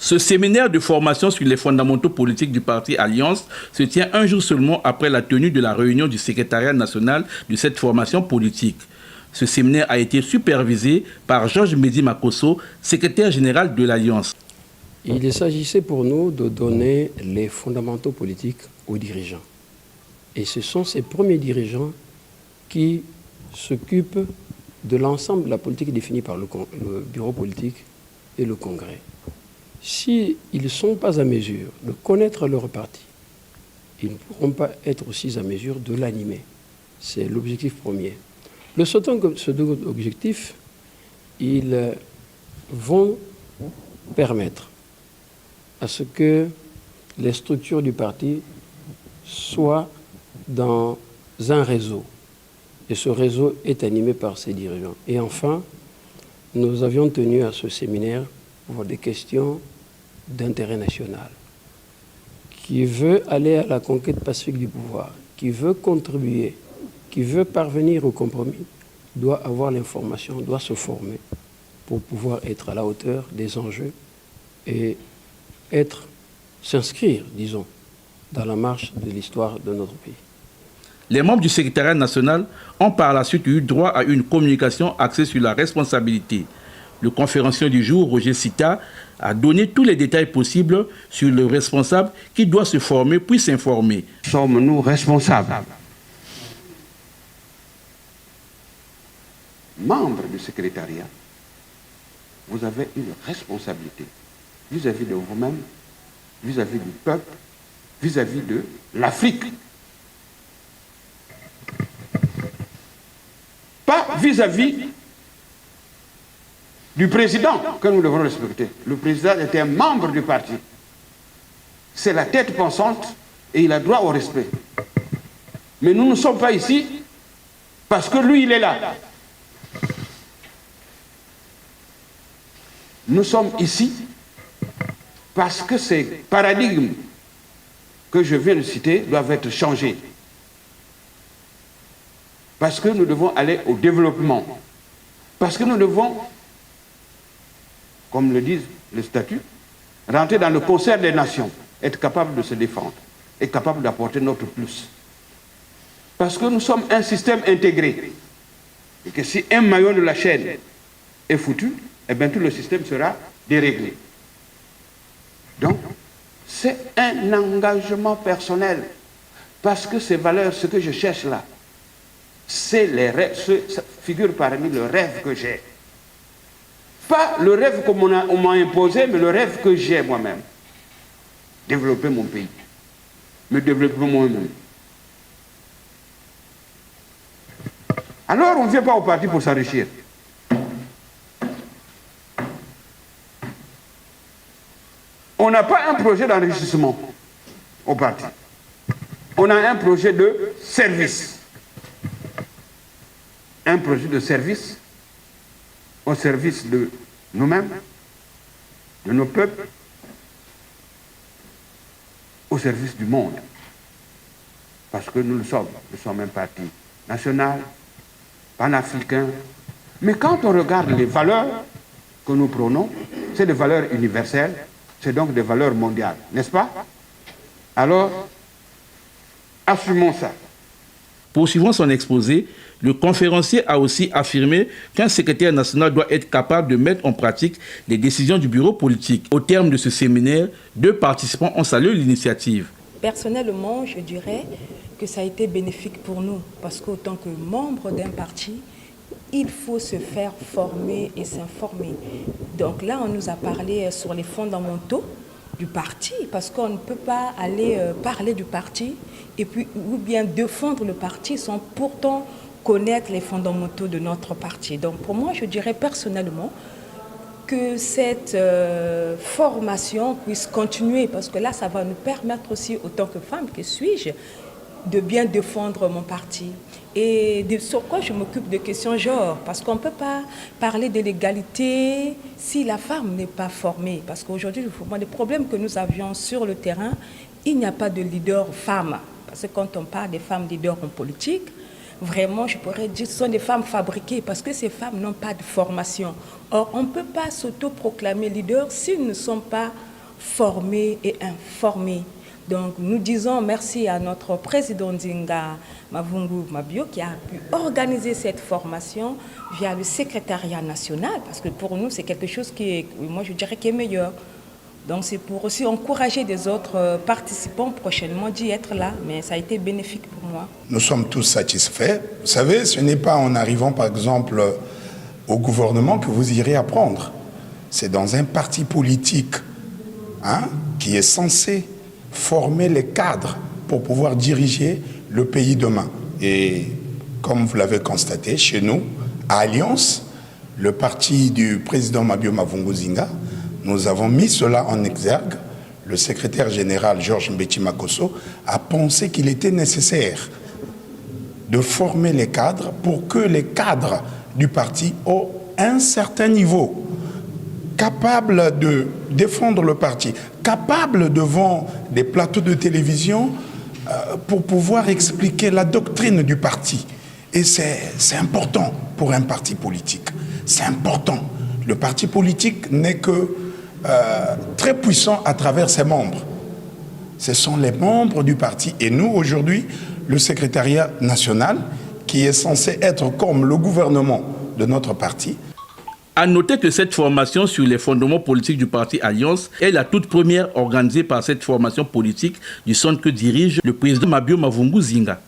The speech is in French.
Ce séminaire de formation sur les fondamentaux politiques du parti Alliance se tient un jour seulement après la tenue de la réunion du secrétariat national de cette formation politique. Ce séminaire a été supervisé par Georges Mehdi Makosso, secrétaire général de l'Alliance. Il s'agissait pour nous de donner les fondamentaux politiques aux dirigeants. Et ce sont ces premiers dirigeants qui s'occupent de l'ensemble de la politique définie par le bureau politique et le Congrès. S'ils ne sont pas à mesure de connaître leur parti, ils ne pourront pas être aussi à mesure de l'animer. C'est l'objectif premier. Le second objectif, ils vont permettre à ce que les structures du parti soient dans un réseau. Et ce réseau est animé par ses dirigeants. Et enfin, nous avions tenu à ce séminaire pour des questions d'intérêt national. Qui veut aller à la conquête pacifique du pouvoir, qui veut contribuer, qui veut parvenir au compromis, doit avoir l'information, doit se former pour pouvoir être à la hauteur des enjeux et s'inscrire, disons, dans la marche de l'histoire de notre pays. Les membres du secrétariat national ont par la suite eu droit à une communication axée sur la responsabilité. Le conférencier du jour, Roger Sita, a donné tous les détails possibles sur le responsable qui doit se former puis s'informer. Sommes-nous responsables? Membres du secrétariat, vous avez une responsabilité vis-à-vis de vous-même, vis-à-vis du peuple, vis-à-vis de l'Afrique. Pas vis-à-vis du président que nous devons respecter. Le président était un membre du parti. C'est la tête pensante et il a droit au respect. Mais nous ne sommes pas ici parce que lui, il est là. Nous sommes ici parce que ces paradigmes que je viens de citer doivent être changés. Parce que nous devons aller au développement. Parce que nous devons, comme le disent les statuts, rentrer dans le concert des nations, être capable de se défendre, être capable d'apporter notre plus. Parce que nous sommes un système intégré. Et que si un maillon de la chaîne est foutu, eh bien tout le système sera déréglé. Donc, c'est un engagement personnel. Parce que ces valeurs, ce que je cherche là, c'est les rêves, ça figure parmi le rêve que j'ai. Pas le rêve qu'on m'a imposé, mais le rêve que j'ai moi-même. Développer mon pays. Me développer moi-même. Alors, on ne vient pas au parti pour s'enrichir. On n'a pas un projet d'enrichissement au parti. On a un projet de service. Un projet de service au service de nous-mêmes, de nos peuples, au service du monde. Parce que nous sommes un parti national, panafricain. Mais quand on regarde les valeurs que nous prônons, c'est des valeurs universelles, c'est donc des valeurs mondiales, n'est-ce pas? Alors, assumons ça. Poursuivant son exposé, le conférencier a aussi affirmé qu'un secrétaire national doit être capable de mettre en pratique les décisions du bureau politique. Au terme de ce séminaire, 2 participants ont salué l'initiative. Personnellement, je dirais que ça a été bénéfique pour nous, parce qu'autant que membre d'un parti, il faut se faire former et s'informer. Donc là, on nous a parlé sur les fondamentaux du parti, parce qu'on ne peut pas aller parler du parti et puis ou bien défendre le parti sans pourtant connaître les fondamentaux de notre parti. Donc pour moi, je dirais personnellement que cette formation puisse continuer, parce que là, ça va nous permettre aussi, autant que femme que suis-je, de bien défendre mon parti. Et sur quoi je m'occupe de questions genre, parce qu'on ne peut pas parler de l'égalité si la femme n'est pas formée. Parce qu'aujourd'hui, les problèmes que nous avions sur le terrain, il n'y a pas de leader femme. Parce que quand on parle des femmes leaders en politique, vraiment, je pourrais dire que ce sont des femmes fabriquées parce que ces femmes n'ont pas de formation. Or, on ne peut pas s'auto-proclamer leader s'ils ne sont pas former et informer. Donc nous disons merci à notre président Ndinga Mavungu Mabio qui a pu organiser cette formation via le secrétariat national, parce que pour nous c'est quelque chose qui est, moi je dirais, qui est meilleur. Donc c'est pour aussi encourager des autres participants prochainement d'y être là, mais ça a été bénéfique pour moi. Nous sommes tous satisfaits. Vous savez, ce n'est pas en arrivant par exemple au gouvernement que vous irez apprendre. C'est dans un parti politique qui est censé former les cadres pour pouvoir diriger le pays demain. Et comme vous l'avez constaté, chez nous, à Alliance, le parti du président Mabio Mavungu Zinga, nous avons mis cela en exergue. Le secrétaire général Georges Mbeti Makosso a pensé qu'il était nécessaire de former les cadres pour que les cadres du parti aient un certain niveau, capables de défendre le parti, capables devant des plateaux de télévision pour pouvoir expliquer la doctrine du parti. Et c'est important pour un parti politique. C'est important. Le parti politique n'est que très puissant à travers ses membres. Ce sont les membres du parti. Et nous, aujourd'hui, le secrétariat national, qui est censé être comme le gouvernement de notre parti. À noter que cette formation sur les fondements politiques du parti Alliance est la toute première organisée par cette formation politique du centre que dirige le président Mabio Mavungu Zinga.